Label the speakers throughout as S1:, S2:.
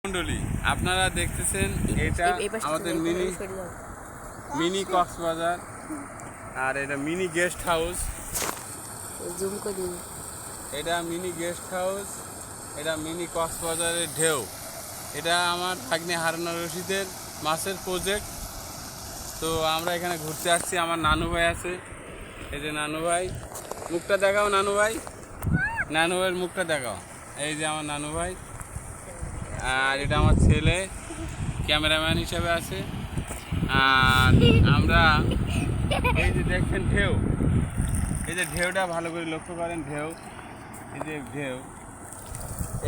S1: মন্ডলী আপনারা দেখতেছেন এটা আমাদের মিনি কক্সবাজার আর এটা মিনি গেস্ট হাউস।
S2: জুম করি
S1: এটা মিনি গেস্ট হাউস, এটা মিনি কক্সবাজারের ঢেউ। এটা আমার ভাগ্নে হারুনা রশিদের মাছের প্রজেক্ট। তো আমরা এখানে ঘুরতে আসছি। আমার নানু ভাই আছে, এই যে নানু ভাই, মুখটা দেখাও নানু ভাই, নানু ভাইয়ের মুখটা দেখাও। এই যে আমার নানু ভাই, আর এটা আমার ছেলে ক্যামেরাম্যান হিসেবে আছে। আর আমরা এই যে দেখছেন ঢেউ, এই যে ঢেউটা ভালো করে লক্ষ্য করেন, ঢেউ, এই যে ঢেউ,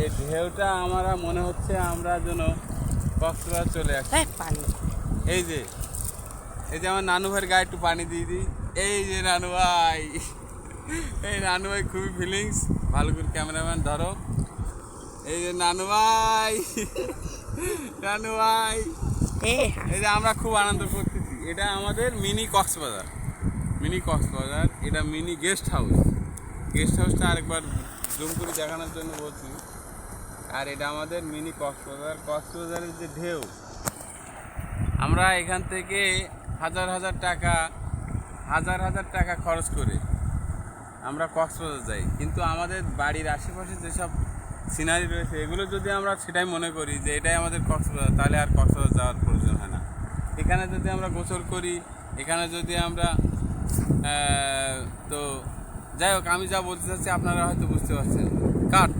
S1: এই ঢেউটা আমরা মনে হচ্ছে আমরা যেন কক্সবাজার চলে আসছি।
S2: পানি
S1: এই যে আমার নানু ভাইয়ের গায়ে একটু পানি দিয়ে দিই। এই যে নানু ভাই, এই নানু ভাই খুবই ফিলিংস, ভালো করে ক্যামেরাম্যান ধরো। এই যে নানু ভাই, নানু ভাই, এই যে আমরা খুব আনন্দ করতেছি। এটা আমাদের মিনি কক্সবাজার, মিনি কক্সবাজার। এটা মিনি গেস্ট হাউস। গেস্ট হাউসটা আরেকবার জুম করে দেখানোর জন্য বলছি। আর এটা আমাদের মিনি কক্সবাজার। কক্সবাজারের যে ঢেউ, আমরা এখান থেকে হাজার হাজার টাকা খরচ করে আমরা কক্সবাজার যাই, কিন্তু আমাদের বাড়ির আশেপাশে যেসব সিনারি রয়েছে এগুলো যদি আমরা সেটাই মনে করি যে এটাই আমাদের কক্সবাজার, তাহলে আর কক্সবাজার যাওয়ার প্রয়োজন হয় না। এখানে যদি আমরা গোসল করি, এখানে যদি আমরা তো যাই হোক, আমি যা বলতে চাচ্ছি আপনারা হয়তো বুঝতে পারছেন। কাট।